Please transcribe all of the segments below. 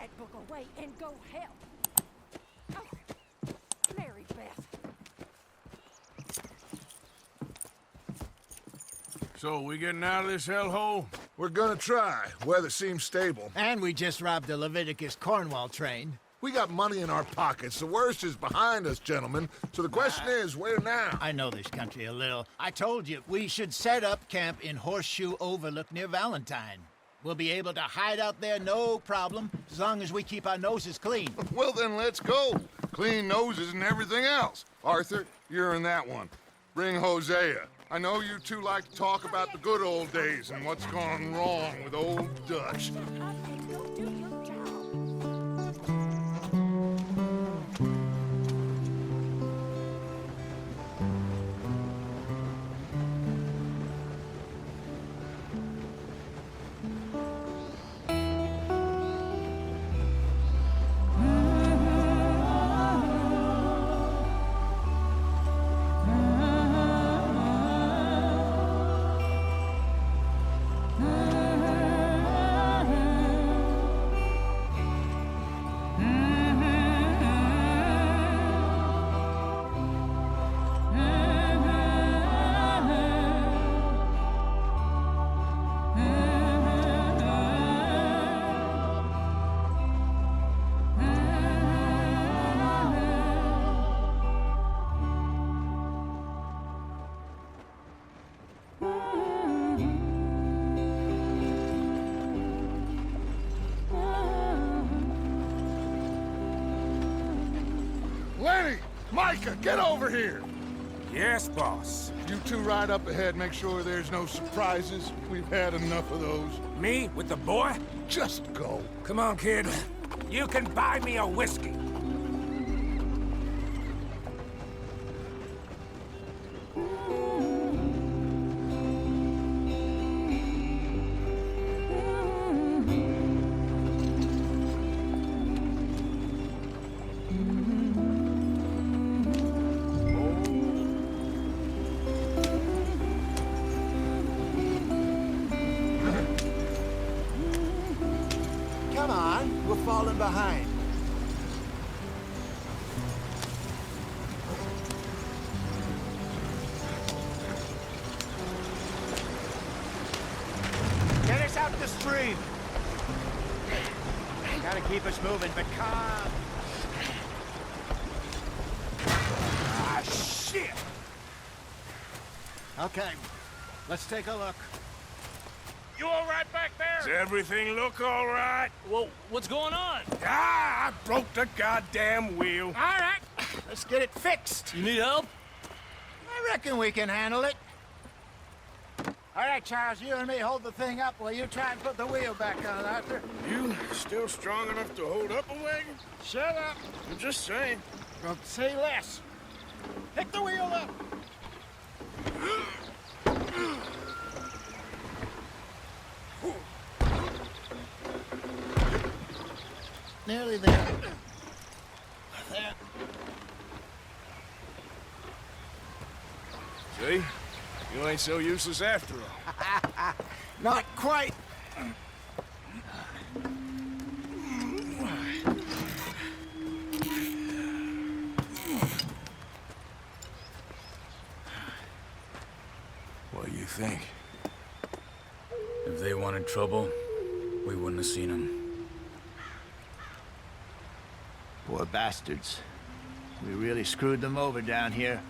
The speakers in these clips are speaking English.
that book away and go help. Oh, Mary Beth. So, we getting out of this hellhole? We're gonna try. Weather seems stable. And we just robbed the Leviticus Cornwall train. We got money in our pockets. The worst is behind us, gentlemen. So the question is, where now? I know this country a little. I told you, we should set up camp in Horseshoe Overlook near Valentine. We'll be able to hide out there, no problem, as long as we keep our noses clean. Well, then let's go. Clean noses and everything else. Arthur, you're in that one. Bring Hosea. I know you two like to talk about the good old days and what's gone wrong with old Dutch. Go do your job. Lenny! Micah, get over here! Yes, boss. You two ride up ahead, make sure there's no surprises. We've had enough of those. Me with the boy? Just go. Come on, kid. You can buy me a whiskey. Come on, we're falling behind. Get us out the stream. Gotta keep us moving, but calm. Ah, shit! Okay, let's take a look. You all right back there? Does everything look all right? Well, what's going on? Ah, I broke the goddamn wheel. All right, let's get it fixed. You need help? I reckon we can handle it. All right, Charles, you and me hold the thing up while you try and put the wheel back on, Arthur. You still strong enough to hold up a wagon? Shut up. I'm just saying. Don't say less. Pick the wheel up. Nearly there. There. See? You ain't so useless after all. Not quite. What do you think? If they wanted trouble, we wouldn't have seen them. Poor bastards. We really screwed them over down here.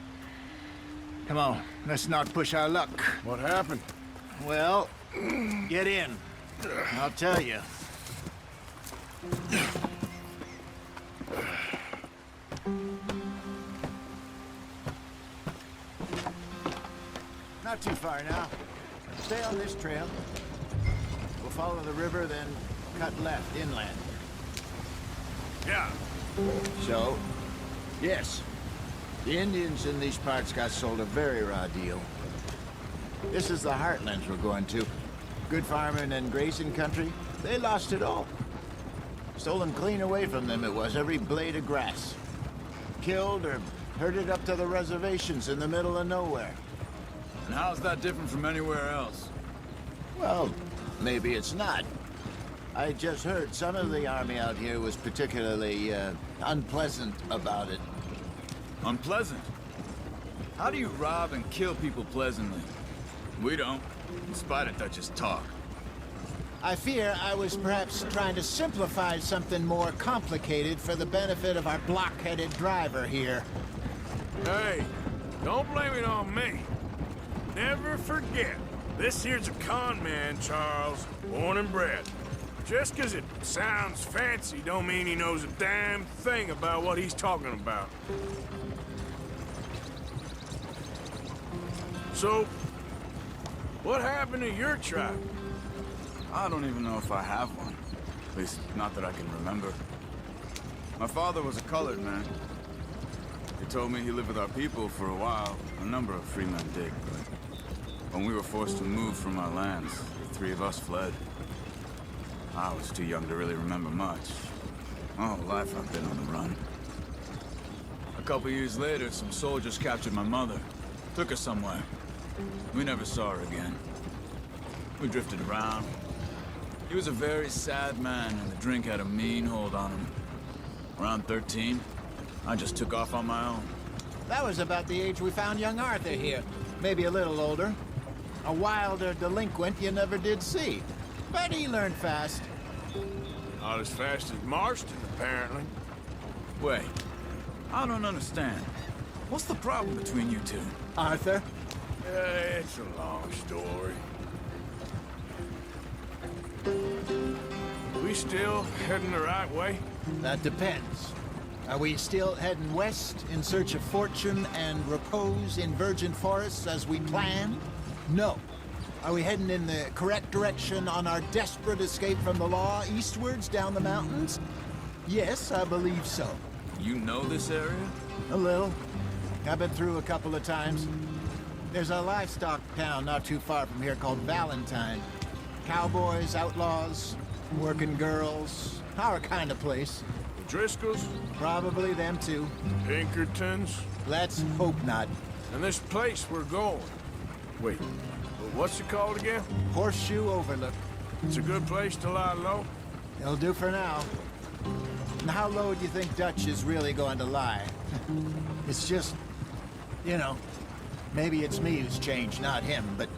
Come on, let's not push our luck. What happened? Well, get in. I'll tell you. Not too far now. Stay on this trail. We'll follow the river, then cut left inland. Yeah. So, yes, the Indians in these parts got sold a very raw deal. This is the heartlands we're going to. Good farming and grazing country, they lost it all. Stolen clean away from them it was, every blade of grass. Killed or herded up to the reservations in the middle of nowhere. And how's that different from anywhere else? Well, maybe it's not. I just heard some of the army out here was particularly unpleasant about it. Unpleasant? How do you rob and kill people pleasantly? We don't, in spite of Dutch's talk. I fear I was perhaps trying to simplify something more complicated for the benefit of our block-headed driver here. Hey, don't blame it on me. Never forget, this here's a con man, Charles, born and bred. Just 'cause it sounds fancy don't mean he knows a damn thing about what he's talking about. So, what happened to your tribe? I don't even know if I have one. At least, not that I can remember. My father was a colored man. He told me he lived with our people for a while. A number of free men did, but when we were forced to move from our lands, the three of us fled. I was too young to really remember much. My whole life I've been on the run. A couple years later, some soldiers captured my mother. Took her somewhere. We never saw her again. We drifted around. He was a very sad man, and the drink had a mean hold on him. Around 13, I just took off on my own. That was about the age we found young Arthur here. Maybe a little older. A wilder delinquent you never did see. But he learned fast. Not as fast as Marston, apparently. Wait, I don't understand. What's the problem between you two? Arthur? It's a long story. We still heading the right way? That depends. Are we still heading west in search of fortune and repose in virgin forests as we planned? No. Are we heading in the correct direction on our desperate escape from the law eastwards down the mountains? Yes, I believe so. You know this area? A little. I've been through a couple of times. There's a livestock town not too far from here called Valentine. Cowboys, outlaws, working girls, our kind of place. The Driscolls? Probably them too. Pinkertons? Let's hope not. And this place we're going. Wait, what's it called again? Horseshoe Overlook. It's a good place to lie low? It'll do for now. And how low do you think Dutch is really going to lie? It's just, you know, maybe it's me who's changed, not him, but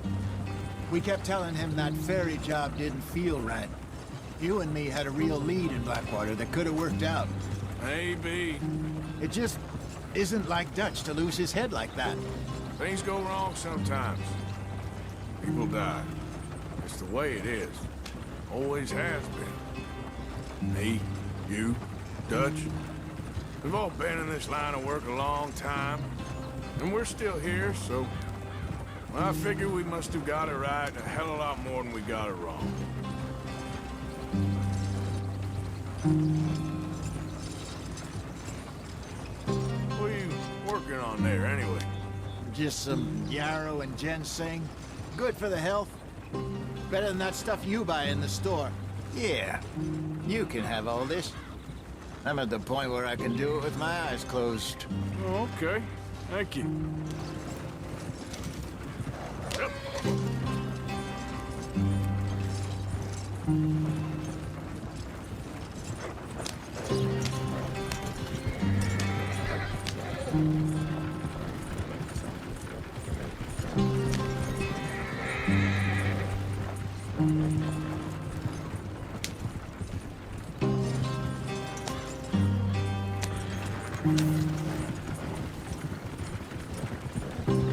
we kept telling him that ferry job didn't feel right. You and me had a real lead in Blackwater that could have worked out. Maybe. It just isn't like Dutch to lose his head like that. Things go wrong sometimes. People die. It's the way it is. Always has been. Me, you, Dutch. We've all been in this line of work a long time. And we're still here, so... well, I figure we must have got it right a hell of a lot more than we got it wrong. What are you working on there, anyway? Just some yarrow and ginseng. Good for the health. Better than that stuff you buy in the store. Yeah, you can have all this. I'm at the point where I can do it with my eyes closed. Oh, okay. Thank you. Yep.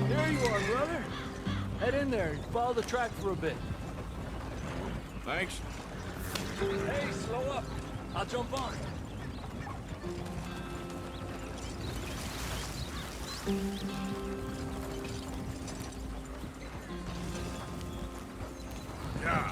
There you are, brother. Head in there and follow the track for a bit. Thanks. Hey, slow up. I'll jump on. Yeah.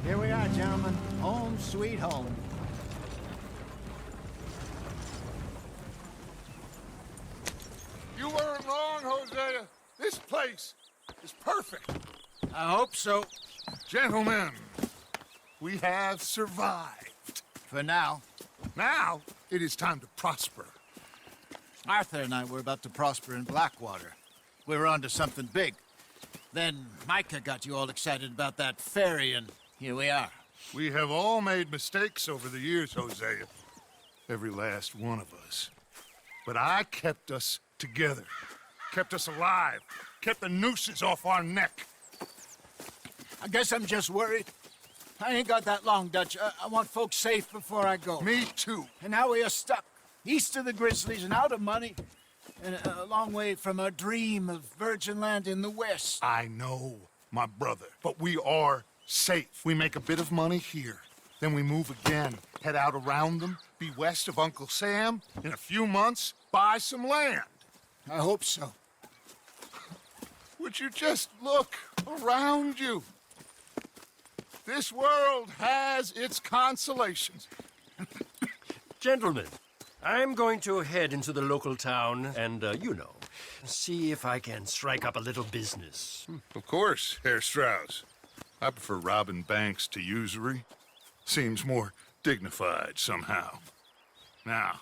Here we are, gentlemen. Home sweet home. You weren't wrong, Hosea. This place is perfect. I hope so. Gentlemen, we have survived. For now. Now, it is time to prosper. Arthur and I were about to prosper in Blackwater. We were onto something big. Then Micah got you all excited about that ferry, and here we are. We have all made mistakes over the years, Hosea. Every last one of us. But I kept us together. Kept us alive. Kept the nooses off our neck. I guess I'm just worried. I ain't got that long, Dutch. I want folks safe before I go. Me too. And now we are stuck, east of the Grizzlies and out of money, and a long way from our dream of virgin land in the west. I know, my brother, but we are safe. We make a bit of money here. Then we move again, head out around them, be west of Uncle Sam. In a few months, buy some land. I hope so. Would you just look around you? This world has its consolations. Gentlemen, I'm going to head into the local town and, see if I can strike up a little business. Of course, Herr Strauss. I prefer robbing banks to usury. Seems more dignified somehow. Now,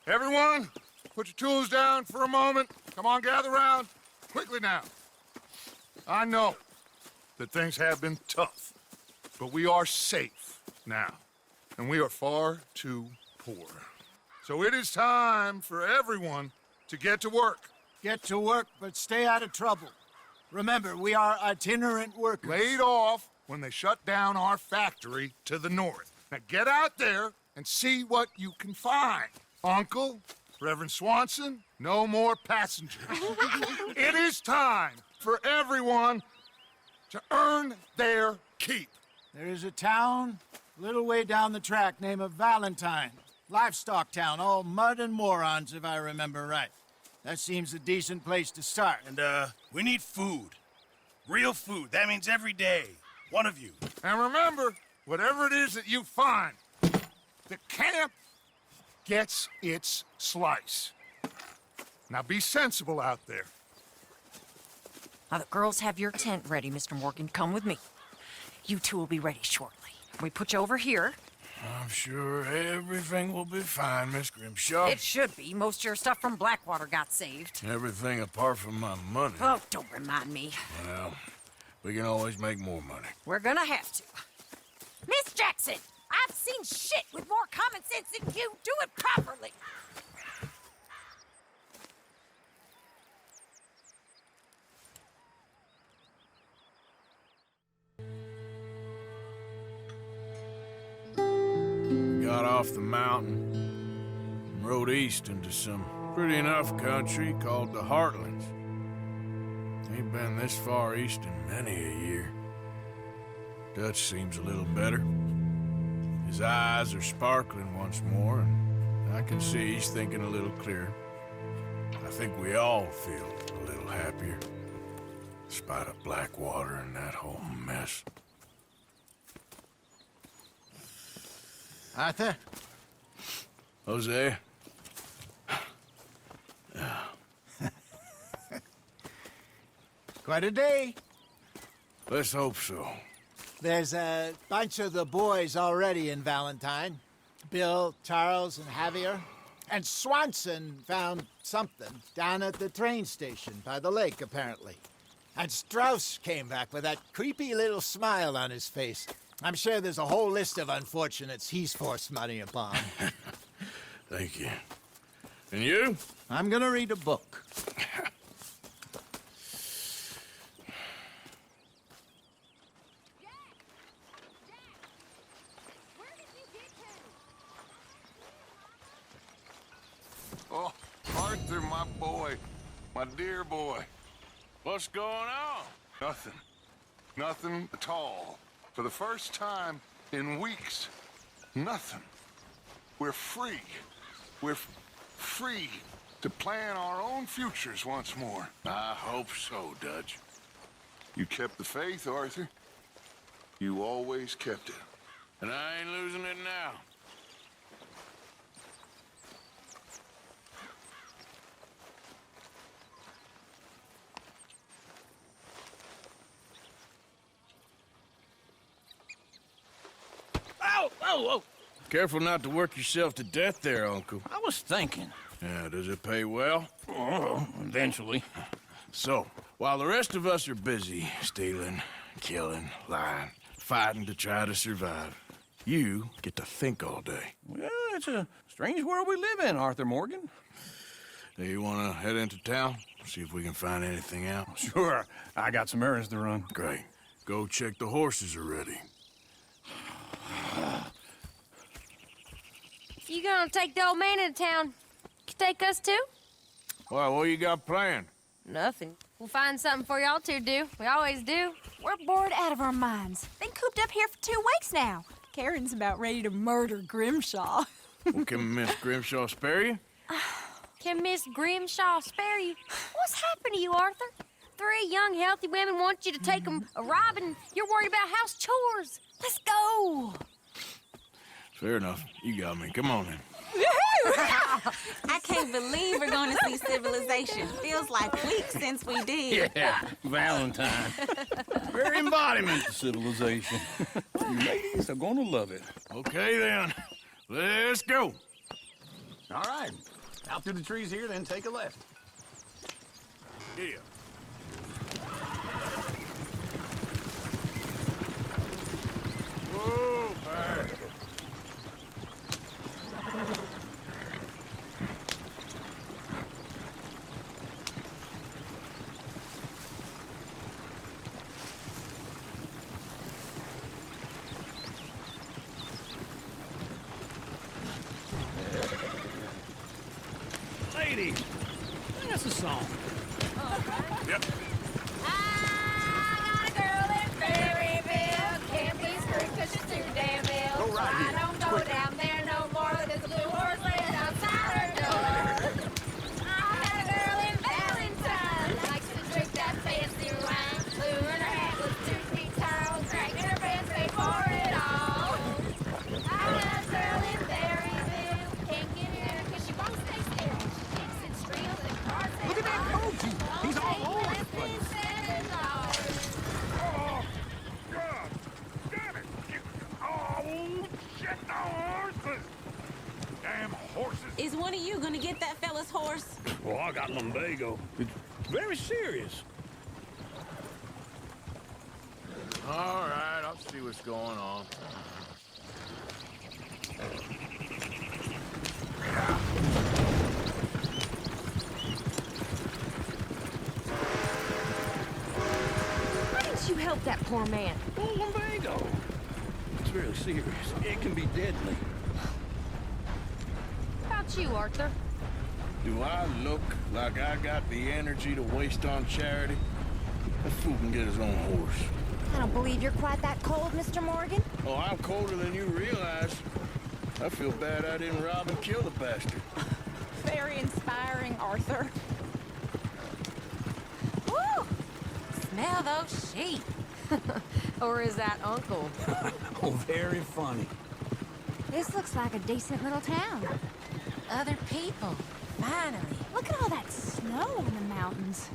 everyone, put your tools down for a moment. Come on, gather round. Quickly now. I know that things have been tough, but we are safe now, and we are far too poor. So it is time for everyone to get to work. Get to work, but stay out of trouble. Remember, we are itinerant workers. Laid off when they shut down our factory to the north. Now get out there and see what you can find. Uncle, Reverend Swanson, no more passengers. It is time for everyone to earn their keep. There is a town a little way down the track named Valentine. Livestock town, all mud and morons, if I remember right. That seems a decent place to start. And, we need food. Real food. That means every day. One of you. And remember, whatever it is that you find, the camp gets its slice. Now be sensible out there. Now, the girls have your tent ready, Mr. Morgan. Come with me. You two will be ready shortly. We put you over here. I'm sure everything will be fine, Miss Grimshaw. It should be. Most of your stuff from Blackwater got saved. Everything apart from my money. Oh, don't remind me. Well, we can always make more money. We're gonna have to. Miss Jackson, I've seen shit with more common sense than you. Do it properly. Got off the mountain and rode east into some pretty enough country called the Heartlands. Ain't been this far east in many a year. Dutch seems a little better. His eyes are sparkling once more, and I can see he's thinking a little clearer. I think we all feel a little happier, in spite of Blackwater and that whole mess. Arthur? Jose? Quite a day. Let's hope so. There's a bunch of the boys already in Valentine. Bill, Charles, and Javier. And Swanson found something down at the train station by the lake, apparently. And Strauss came back with that creepy little smile on his face. I'm sure there's a whole list of unfortunates he's forced money upon. Thank you. And you? I'm gonna read a book. Oh, Arthur, my boy. My dear boy. What's going on? Nothing. Nothing at all. For the first time in weeks, nothing. We're free. We're free to plan our own futures once more. I hope so, Dutch. You kept the faith, Arthur. You always kept it. And I ain't losing it now. Oh, Careful not to work yourself to death there, Uncle. I was thinking. Yeah, does it pay well? Oh, eventually. So, while the rest of us are busy stealing, killing, lying, fighting to try to survive, you get to think all day. Well, it's a strange world we live in, Arthur Morgan. Do you want to head into town? See if we can find anything out? Sure, I got some errands to run. Great. Go check the horses are ready. If you gonna take the old man into town, you take us too? Well, what you got planned? Nothing. We'll find something for y'all to do. We always do. We're bored out of our minds. Been cooped up here for 2 weeks now. Karen's about ready to murder Grimshaw. Well, can Miss Grimshaw spare you? Can Miss Grimshaw spare you? What's happened to you, Arthur? 3 young, healthy women want you to take them a robbing. You're worried about house chores. Let's go. Fair enough. You got me. Come on then. I can't believe we're going to see civilization. Feels like weeks since we did. Yeah, Valentine. Very embodiment of civilization. You ladies are gonna love it. Okay then. Let's go. All right. Out through the trees here, then take a left. Yeah. Whoa, man. Lady, sing us a song. Yep. I got a girl in Berryville. Can't be screwed 'cause she's too damn ill. Go right I here. don't go down there no more. There's a blue horse laying outside her door. I got a girl in Valentine. Likes to drink that fancy wine. Blue in her hat with 2 feet tall. Dragging her pants paid for it all. I got a girl in Berryville. Can't get her 'cause she won't stay still. She kicks and streels and cars. Look at that Koji. He's all over the place. Oh, God! Damn it! Oh, shit, the horses! Damn horses! Is one of you going to get that fella's horse? Well, I got lumbago. It's very serious. All right, I'll see what's going on. Why didn't you help that poor man? Oh, lumbago. It's really serious. It can be deadly. How about you, Arthur? Do I look like I got the energy to waste on charity? That fool can get his own horse. I don't believe you're quite that cold, Mr. Morgan. Oh, I'm colder than you realize. I feel bad I didn't rob and kill the bastard. Very inspiring, Arthur. Woo! Smell those sheep. Or is that Uncle? Oh, very funny. This looks like a decent little town. Other people. Finally. Look at all that snow on the mountains.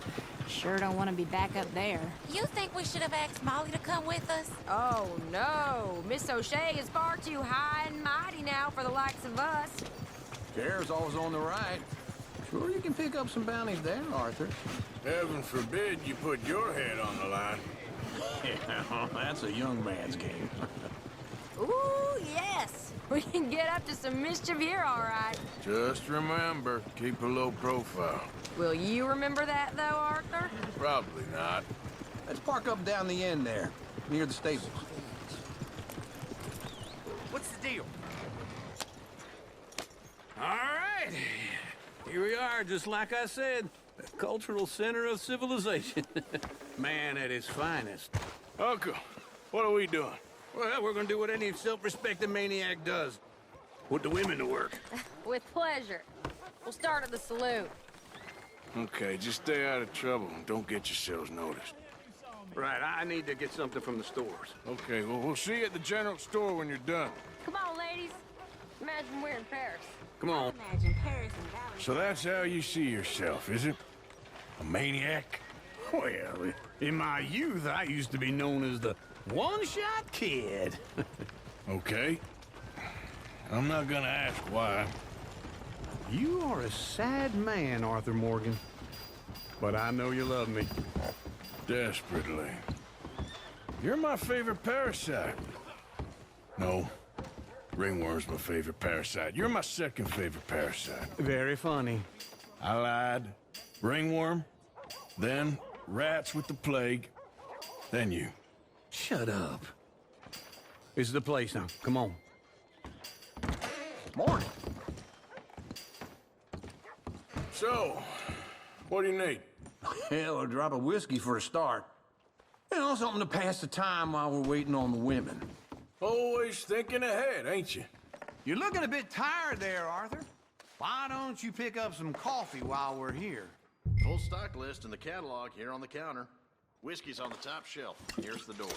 Sure don't want to be back up there. You think we should have asked Molly to come with us? Oh, no. Miss O'Shea is far too high and mighty now for the likes of us. Chair's always on the right. Sure you can pick up some bounties there, Arthur. Heaven forbid you put your head on the line. Yeah, that's a young man's game. Ooh, yes. We can get up to some mischief here, all right. Just remember, keep a low profile. Will you remember that, though, Arthur? Probably not. Let's park up down the end there, near the stables. What's the deal? All right. Here we are, just like I said. The cultural center of civilization. Man at his finest. Uncle, what are we doing? Well, we're gonna do what any self-respecting maniac does. Put the women to work. With pleasure. We'll start at the saloon. Okay, just stay out of trouble and don't get yourselves noticed. Right, I need to get something from the stores. Okay, well, we'll see you at the general store when you're done. Come on, ladies. Imagine we're in Paris. Come on. Imagine Paris and Valley. So that's how you see yourself, is it? A maniac? Well, in my youth, I used to be known as the one-shot kid. Okay. I'm not gonna ask why. You are a sad man, Arthur Morgan. But I know you love me. Desperately. You're my favorite parasite. No. Ringworm's my favorite parasite. You're my second favorite parasite. Very funny. I lied. Ringworm, then rats with the plague, then you. Shut up. This is the place now. Come on. Morning. So, what do you need? Hell, a drop of whiskey for a start. You know, something to pass the time while we're waiting on the women. Always thinking ahead, ain't you? You're looking a bit tired there, Arthur. Why don't you pick up some coffee while we're here? Full stock list in the catalog here on the counter. Whiskey's on the top shelf. Here's the door.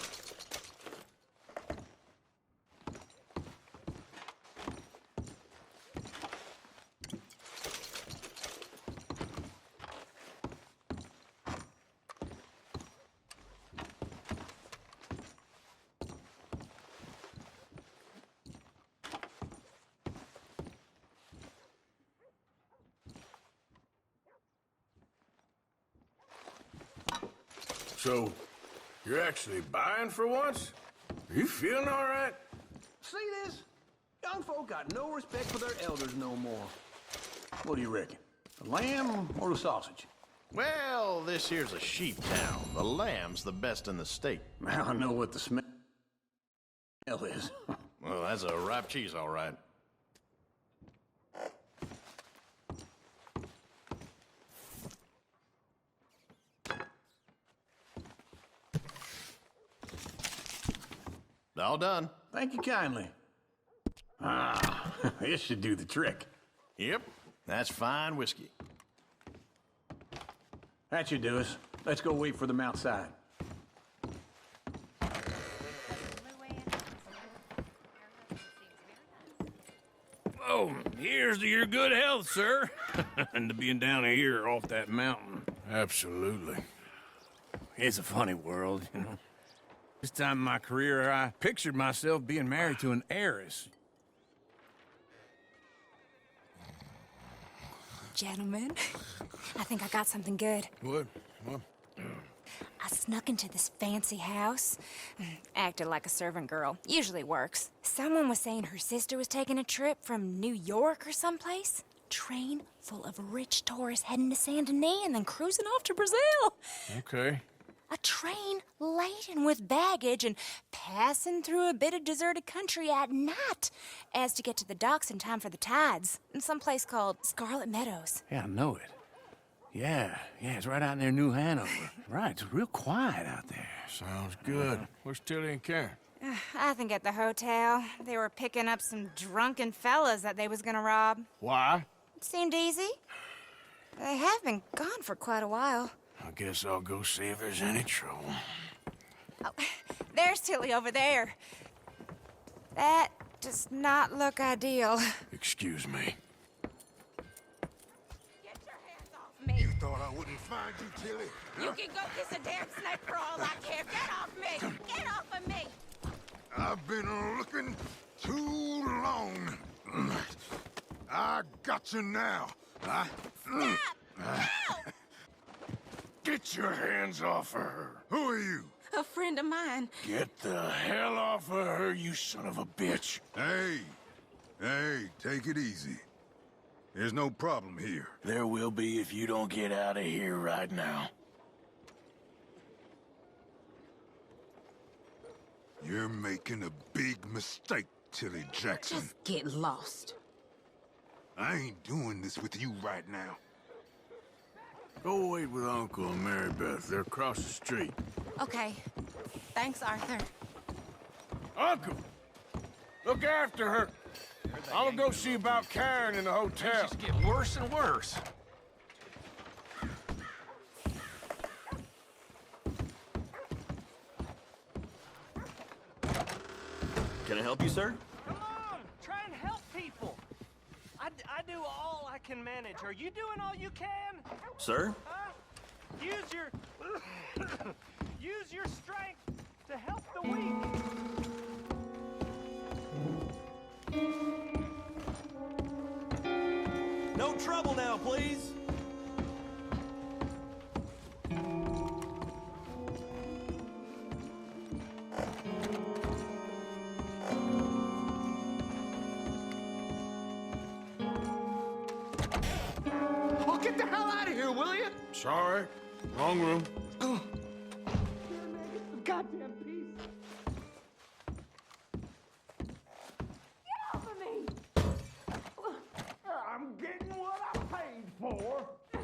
So, you're actually buying for once? Are you feeling all right? See this? Young folk got no respect for their elders no more. What do you reckon? The lamb or the sausage? Well, this here's a sheep town. The lamb's the best in the state. I know what the smell is. Well, that's a ripe cheese, all right. All done. Thank you kindly. Ah, this should do the trick. Yep, that's fine whiskey. That should do us. Let's go wait for them outside. Oh, here's to your good health, sir. And to being down here off that mountain. Absolutely. It's a funny world, you know. This time in my career, I pictured myself being married to an heiress. Gentlemen, I think I got something good. What? I snuck into this fancy house. Acted like a servant girl. Usually works. Someone was saying her sister was taking a trip from New York or someplace. Train full of rich tourists heading to Saint Denis and then cruising off to Brazil. Okay. A train laden with baggage and passing through a bit of deserted country at night as to get to the docks in time for the tides in some place called Scarlet Meadows. Yeah, I know it. Yeah, it's right out near New Hanover. Right, it's real quiet out there. Sounds good. Where's Tilly and Karen? I think at the hotel. They were picking up some drunken fellas that they was gonna rob. Why? It seemed easy. They have been gone for quite a while. I guess I'll go see if there's any trouble. Oh, there's Tilly over there. That does not look ideal. Excuse me. Get your hands off me. You thought I wouldn't find you, Tilly? You can go kiss a damn snake for all I care. Get off me! Get off of me! I've been looking too long. I got you now. Stop! Help! Get your hands off of her. Who are you? A friend of mine. Get the hell off of her, you son of a bitch. Hey, take it easy. There's no problem here. There will be if you don't get out of here right now. You're making a big mistake, Tilly Jackson. Just get lost. I ain't doing this with you right now. Go wait with Uncle and Mary Beth. They're across the street. Okay. Thanks, Arthur. Uncle! Look after her. I'm gonna go see about Karen in the hotel. It's just getting worse and worse. Can I help you, sir? Come on, try and help people. I do all I can manage. Are you doing all you can? Sir? Huh? Use your strength to help the weak. trouble now, please. Oh, get the hell out of here, will you? Sorry. Wrong room. Goddamn piece. Get off of me! I'm getting what I paid for. Get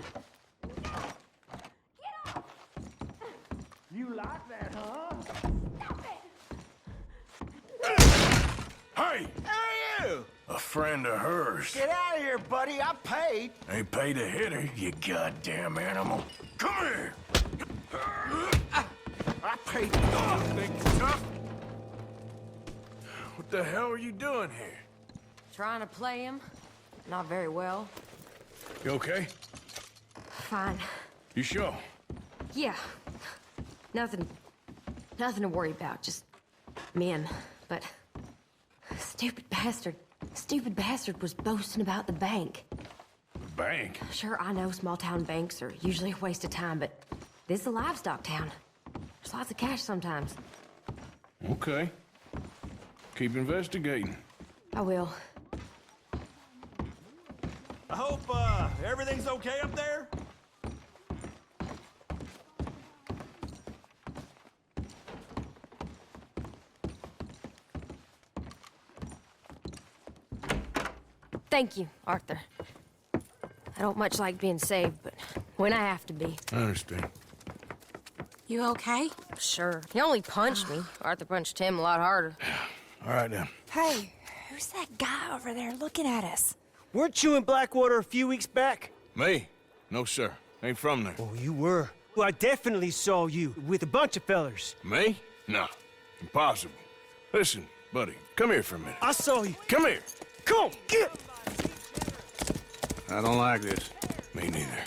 off! You like that, huh? Stop it! Hey! Hey, you! A friend of hers. Get out of here, buddy. I paid. Ain't paid to hit her, you goddamn animal. Come here! I paid. Oh, think you're tough? What the hell are you doing here? Trying to play him. Not very well. You okay? Fine. You sure? Yeah. Nothing to worry about. Just men. But stupid bastard was boasting about the bank. The bank? Sure, I know small town banks are usually a waste of time, but this is a livestock town. There's lots of cash sometimes. Okay. Keep investigating. I will. I hope, everything's okay up there? Thank you, Arthur. I don't much like being saved, but when I have to be. I understand. You okay? Sure. He only punched me. Arthur punched him a lot harder. All right, then. Hey, who's that guy over there looking at us? Weren't you in Blackwater a few weeks back? Me? No, sir. Ain't from there. Oh, you were. Well, I definitely saw you with a bunch of fellers. Me? No. Impossible. Listen, buddy, come here for a minute. I saw you. Come here. Come on, get! I don't like this. Me neither.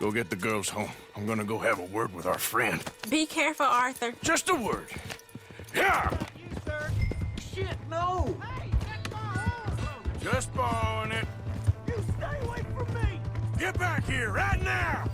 Go get the girls home. I'm gonna go have a word with our friend. Be careful, Arthur. Just a word. Yeah! You, sir. Shit, no! Just borrowing it. You stay away from me! Get back here right now!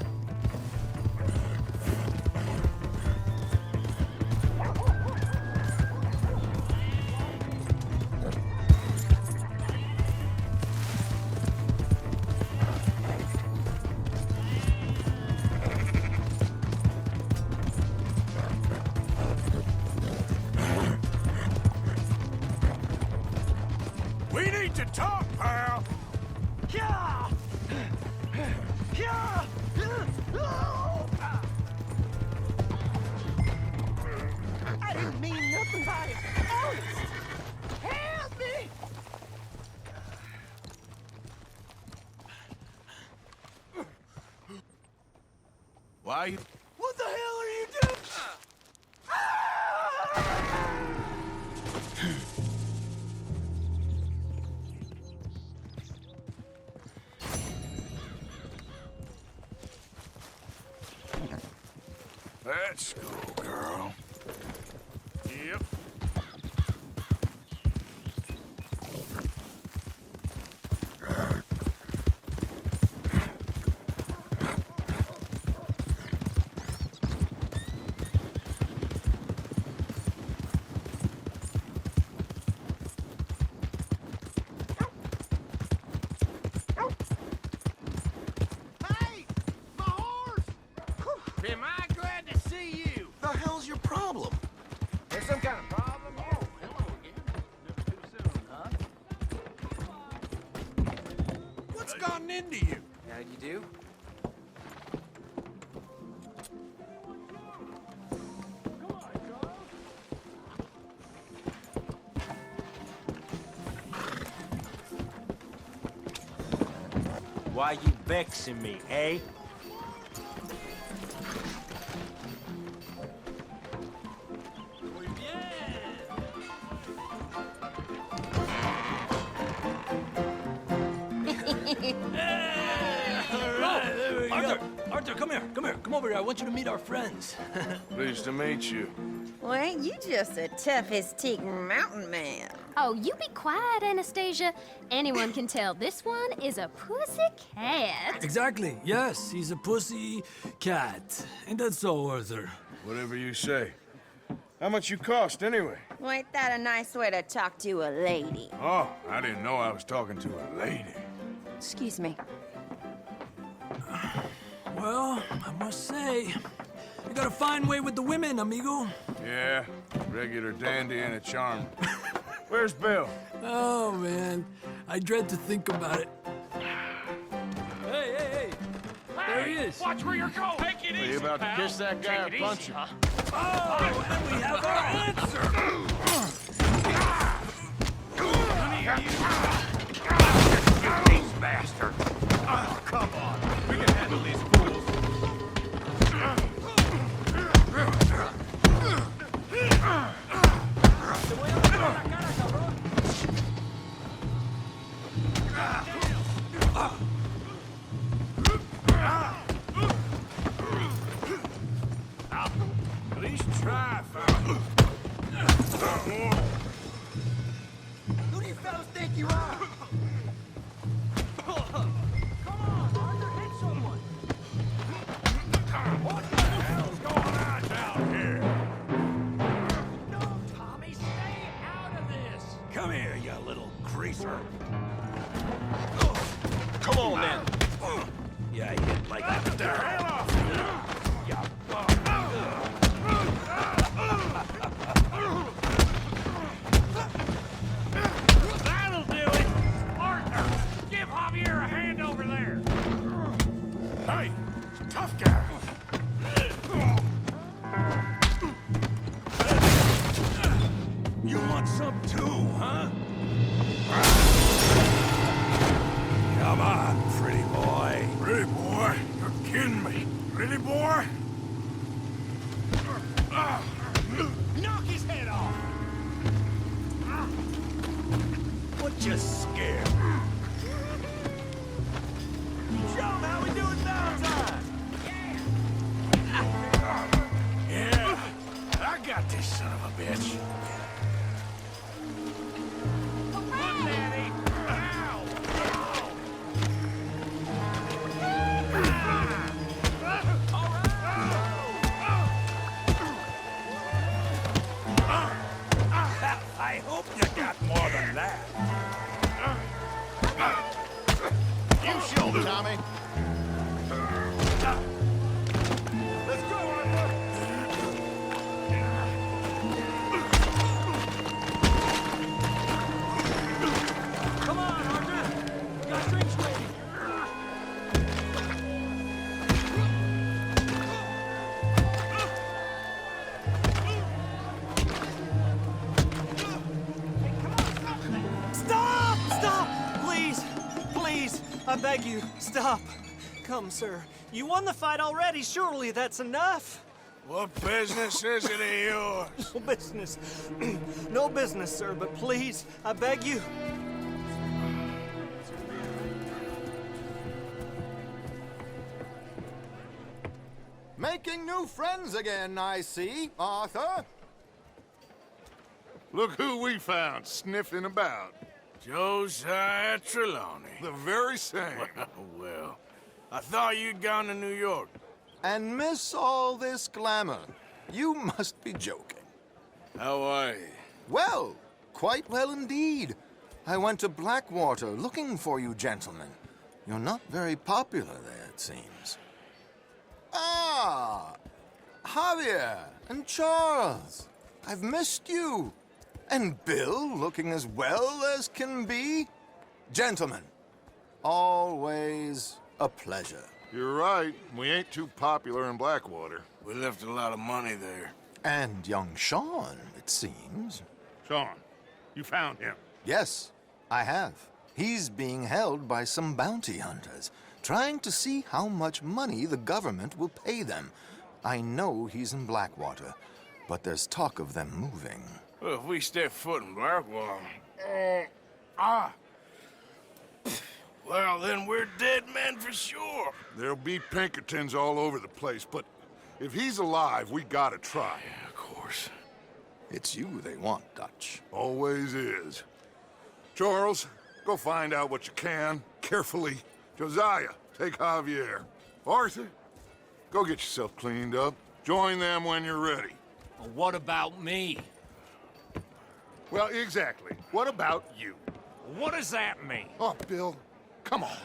We need to talk, pal. Yeah! Yeah! I didn't mean nothing by it. Honest! Help me! Why? What the hell are you doing? Let's go, girl. Yep. Hey! My horse! Am I glad to see you? The hell's your problem? There's some kind of problem here? Oh, hello again. Never too soon, huh? What's gotten into you? How you do? Why you vexing me, eh? Arthur, come here. Come over here. I want you to meet our friends. Pleased to meet you. Well, ain't you just a tough-as-teak mountain man? Oh, you be quiet, Anastasia. Anyone can tell this one is a pussy cat. Exactly. Yes, he's a pussy cat. Ain't that so, Arthur? Whatever you say. How much you cost, anyway? Well, ain't that a nice way to talk to a lady? Oh, I didn't know I was talking to a lady. Excuse me. Well, I must say, you got a fine way with the women, amigo. Yeah, regular dandy and a charm. Where's Bill? Oh, man. I dread to think about it. Hey, hey, hey! There he is. Watch where you're going. Take it Are easy, you about pal. to kiss that guy or Take it punch easy, him? huh? Oh, and we have our answer! These bastards. Oh, come on. We can handle these fools. At least try, fella. Who do you fellas think you are? Come on, Arthur, hit someone. What the hell's going on down here? No, Tommy, stay out of this. Come here, you little greaser. Come on, then. Yeah, you hit like that. Get the hell off! That'll do it. Arthur, give Javier a hand over there. Hey, tough guy. You want some too, huh? Come on, pretty boy. Pretty boy, you're kidding me. Pretty boy? Knock his head off. What you scared? Show him how we do it Valentine. Yeah, I got this son of a bitch. Look, Danny. Ow. I hope you got more than that. You show him, Tommy. Let's go, Arthur. Come on, Arthur. We got drinks waiting. Stop! Stop! Please! Please! I beg you, stop. Come, sir. You won the fight already. Surely that's enough. What business is it of yours? No business. No business, sir, but please, I beg you. Making new friends again, I see, Arthur. Look who we found sniffing about. Josiah Trelawney. The very same. Well, I thought you'd gone to New York. And miss all this glamour. You must be joking. How are you? Well, quite well indeed. I went to Blackwater looking for you gentlemen. You're not very popular there, it seems. Ah! Javier and Charles. I've missed you. And Bill looking as well as can be. Gentlemen, always a pleasure. You're right. We ain't too popular in Blackwater. We left a lot of money there. And young Sean, it seems. Sean, you found him. Yes, I have. He's being held by some bounty hunters, trying to see how much money the government will pay them. I know he's in Blackwater, but there's talk of them moving. Well, if we step foot in Blackwater... Well, then we're dead men for sure. There'll be Pinkertons all over the place, but if he's alive, we gotta try. Yeah, of course. It's you they want, Dutch. Always is. Charles, go find out what you can, carefully. Josiah, take Javier. Arthur, go get yourself cleaned up. Join them when you're ready. Well, what about me? Well, exactly. What about you? What does that mean? Oh, Bill, come on.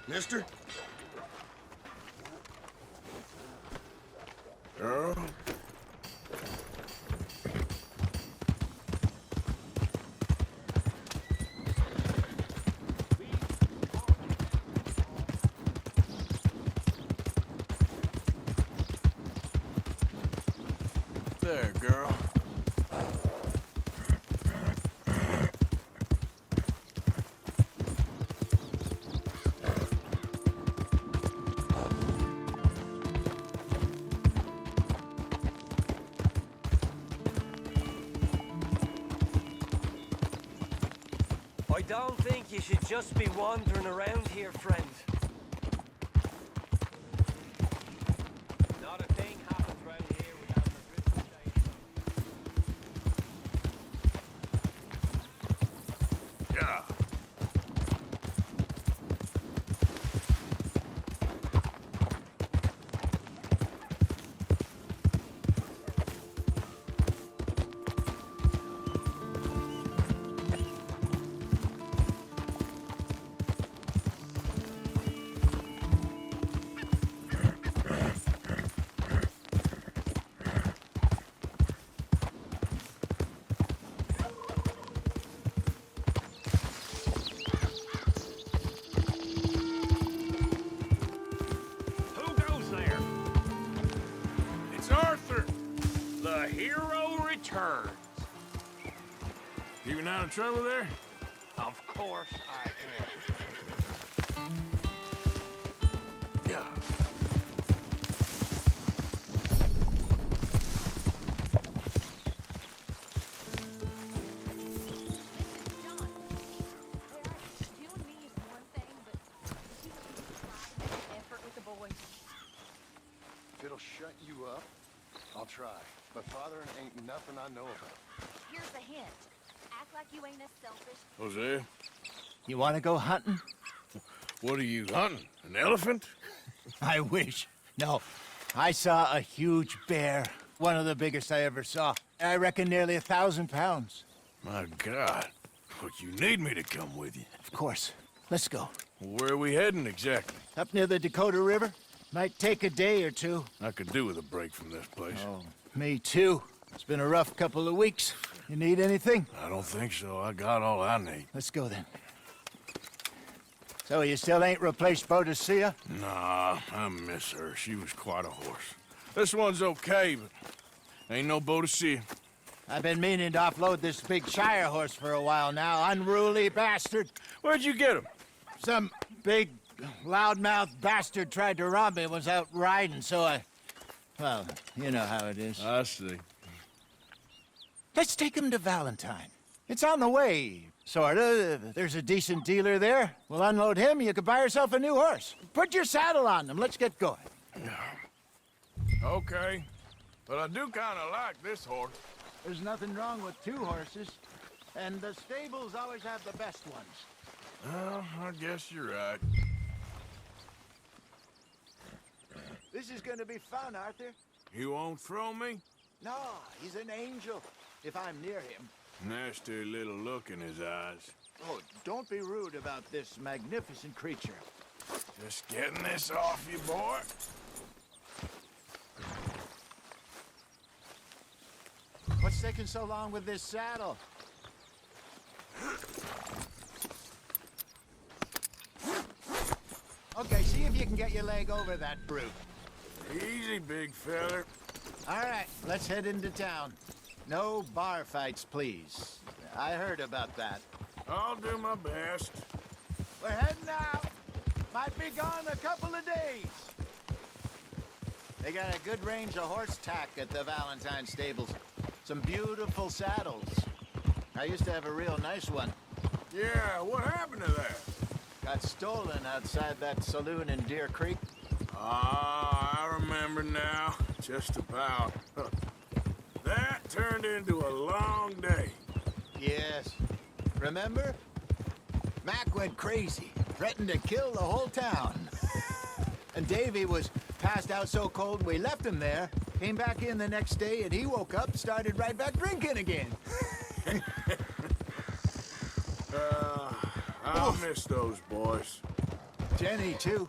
Mister? Girl? There, girl. I don't think you should just be wandering around here, friend. Not a thing happens round here without a good say. Yeah. Keeping out of trouble there? Of course I am. Yeah. If it'll shut you up, I'll try. But fathering ain't nothing I know about. Here's a hint. Act like you ain't as selfish. Hosea, You want to go hunting? what are you hunting? An elephant? I wish. No. I saw a huge bear. One of the biggest I ever saw. I reckon nearly 1,000 pounds. My God. But you need me to come with you. Of course. Let's go. Where are we heading exactly? Up near the Dakota River. Might take a day or two. I could do with a break from this place. Oh, me too. It's been a rough couple of weeks. You need anything? I don't think so. I got all I need. Let's go then. So you still ain't replaced Boadicea? Nah, I miss her. She was quite a horse. This one's okay, but ain't no Boadicea. I've been meaning to offload this big Shire horse for a while now. Unruly bastard. Where'd you get him? Some big, loudmouth bastard tried to rob me and was out riding, so I... Well, you know how it is. I see. Let's take him to Valentine. It's on the way, sorta. There's a decent dealer there. We'll unload him, you can buy yourself a new horse. Put your saddle on them, let's get going. Okay. But I do kind of like this horse. There's nothing wrong with two horses, and the stables always have the best ones. Well, I guess you're right. This is gonna be fun, Arthur. You won't throw me? No, he's an angel, if I'm near him. Nasty little look in his eyes. Oh, don't be rude about this magnificent creature. Just getting this off you, boy. taking so long with this saddle? Okay, see if you can get your leg over that brute. Easy, big feller. All right, let's head into town. No bar fights, please. I heard about that. I'll do my best. We're heading out. Might be gone a couple of days. They got a good range of horse tack at the Valentine stables. Some beautiful saddles. I used to have a real nice one. Yeah, what happened to that? Got stolen outside that saloon in Deer Creek. Ah, I remember now. Just about. That turned into a long day. Yes. Remember? Mac went crazy, threatened to kill the whole town. And Davy was passed out so cold we left him there, came back in the next day, and he woke up, started right back drinking again. I'll miss those boys. Jenny, too.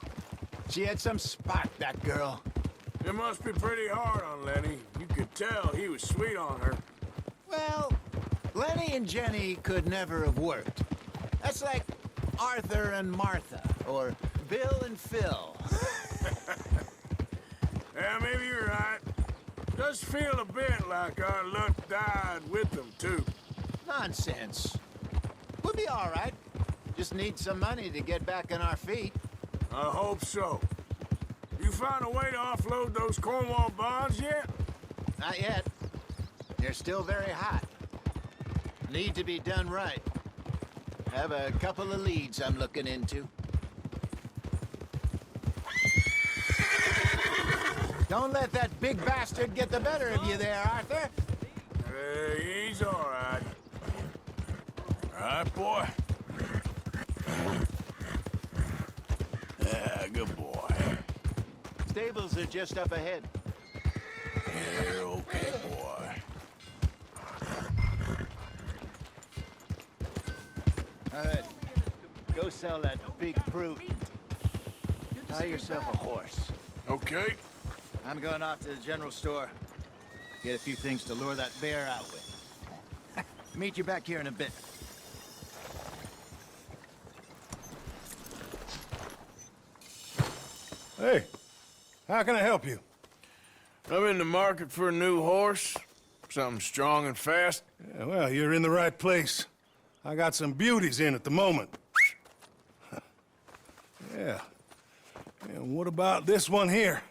She had some spark, that girl. It must be pretty hard on Lenny. You could tell he was sweet on her. Well, Lenny and Jenny could never have worked. That's like Arthur and Martha, or Bill and Phil. Yeah, maybe you're right. Does feel a bit like our luck died with them, too. Nonsense. We'll be all right. Just need some money to get back on our feet. I hope so. You found a way to offload those Cornwall bonds yet? Not yet. They're still very hot. Need to be done right. Have a couple of leads I'm looking into. Don't let that big bastard get the better of you there, Arthur. He's all right. All right, boy. Yeah, good boy. Stables are just up ahead. Yeah, okay, boy. All right. Go sell that big brute. Buy yourself a horse. Okay. I'm going off to the general store. Get a few things to lure that bear out with. Meet you back here in a bit. Hey, how can I help you? I'm in the market for a new horse. Something strong and fast. Yeah, well, you're in the right place. I got some beauties in at the moment. Yeah. And what about this one here?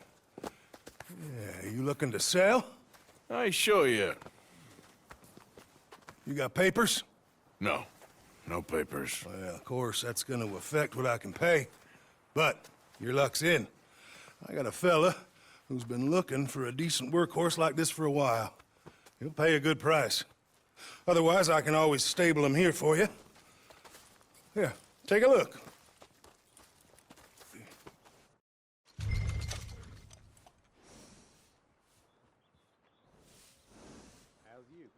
Yeah, you looking to sell? I ain't sure yet. You got papers? No. No papers. Well, of course, that's gonna affect what I can pay. But your luck's in. I got a fella who's been looking for a decent workhorse like this for a while. He'll pay a good price. Otherwise, I can always stable him here for you. Here, take a look. How's you?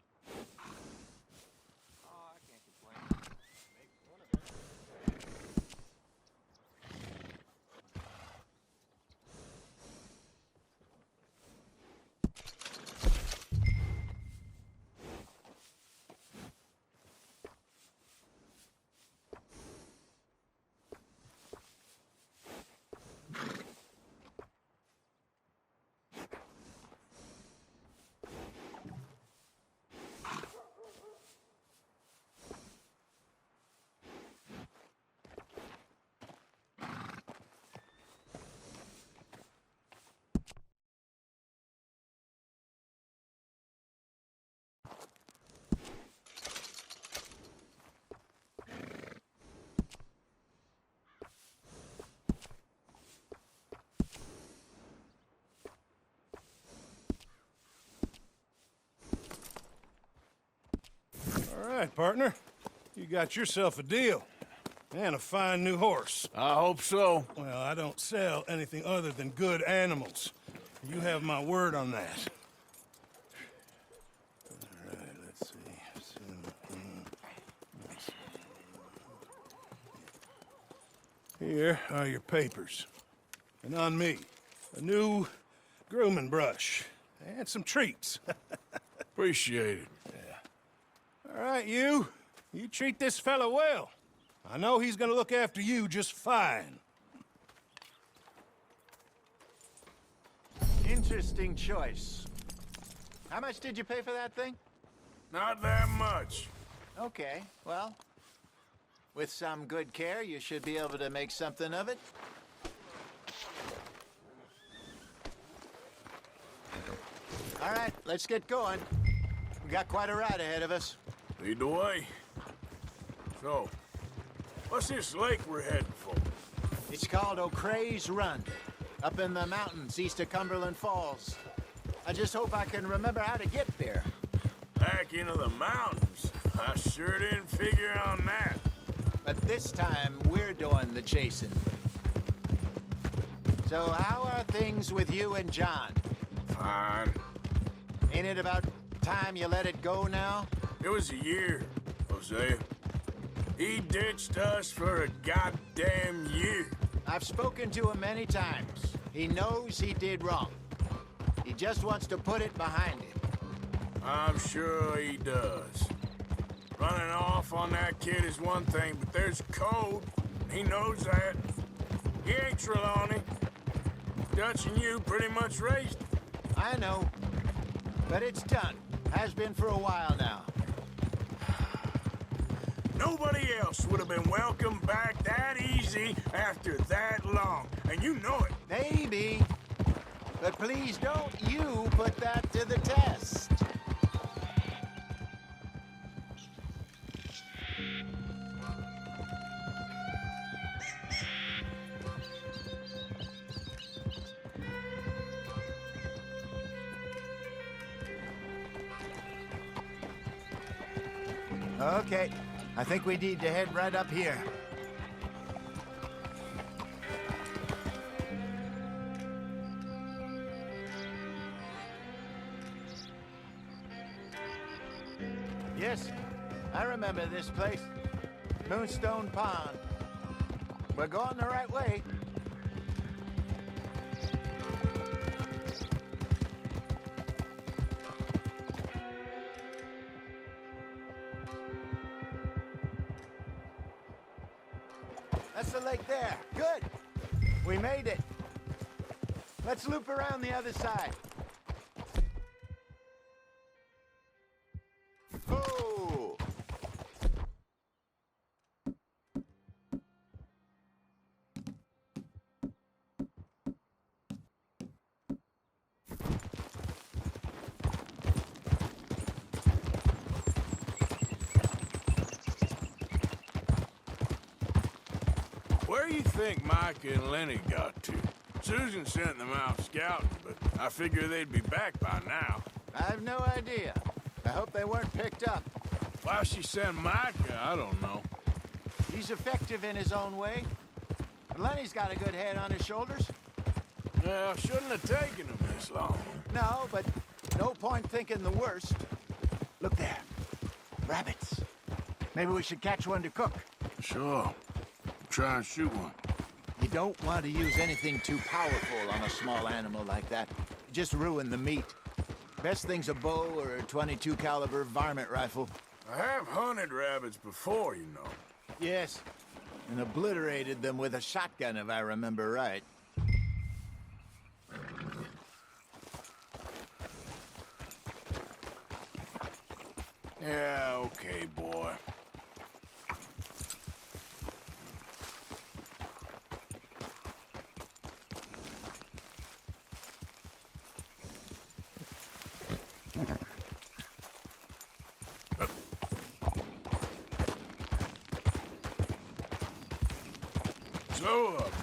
All right, partner. You got yourself a deal. And a fine new horse. I hope so. Well, I don't sell anything other than good animals. You have my word on that. All right, let's see. Here are your papers. And on me, a new grooming brush and some treats. Appreciate it. All right, you. You treat this fella well. I know he's gonna look after you just fine. Interesting choice. How much did you pay for that thing? Not that much. Okay, well, with some good care, you should be able to make something of it. All right, let's get going. We got quite a ride ahead of us. Lead the way. So, what's this lake we're heading for? It's called O'Creagh's Run, up in the mountains east of Cumberland Falls. I just hope I can remember how to get there. Back into the mountains? I sure didn't figure on that. But this time, we're doing the chasing. So how are things with you and John? Fine. Ain't it about time you let it go now? It was a year, Hosea. He ditched us for a goddamn year. I've spoken to him many times. He knows he did wrong. He just wants to put it behind him. I'm sure he does. Running off on that kid is one thing, but there's code. He knows that. He ain't Trelawney. Dutch and you pretty much raised him. I know. But it's done. Has been for a while now. Nobody else would have been welcomed back that easy after that long. And you know it. Maybe. But please don't you put that to the test. Okay, I think we need to head right up here. Yes, I remember this place. Moonstone Pond. We're going the right way. That's the lake there. Good. We made it. Let's loop around the other side. Oh! Where you think Micah and Lenny got to? Susan sent them out scouting, but I figure they'd be back by now. I have no idea. I hope they weren't picked up. Why she sent Micah, I don't know. He's effective in his own way. And Lenny's got a good head on his shoulders. Well, shouldn't have taken him this long. No, but no point thinking the worst. Look there. Rabbits. Maybe we should catch one to cook. Sure. Try and shoot one. You don't want to use anything too powerful on a small animal like that. Just ruin the meat. Best thing's a bow or a .22 caliber varmint rifle. I have hunted rabbits before, you know. Yes, and obliterated them with a shotgun, if I remember right. Yeah, okay, boy. Slow up now.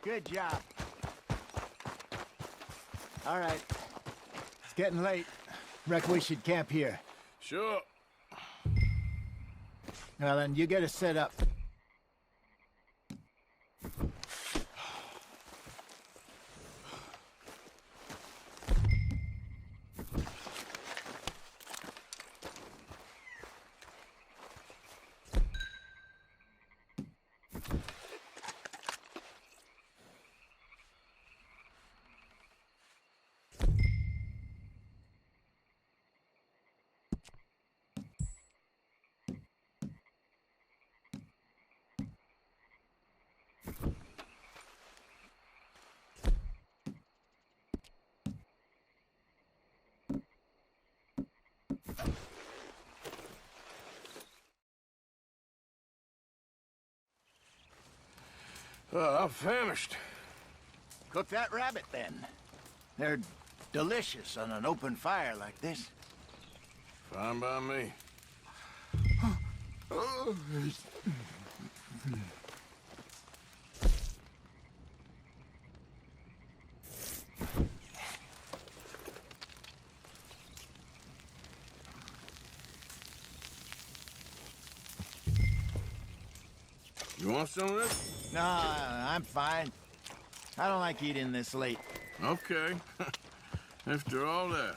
Good job. All right. It's getting late. Reckon we should camp here. Sure. Well, then, you get us set up. I'm famished. Cook that rabbit, then. They're delicious on an open fire like this. Fine by me. You want some of this? No, I'm fine. I don't like eating this late. Okay. After all that.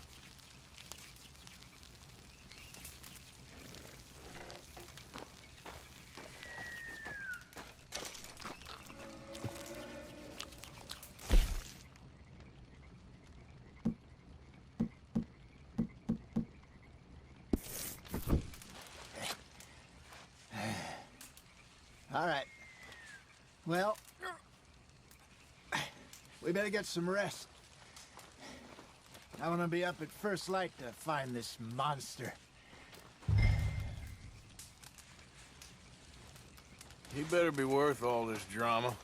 All right. Well, we better get some rest. I want to be up at first light to find this monster. He better be worth all this drama.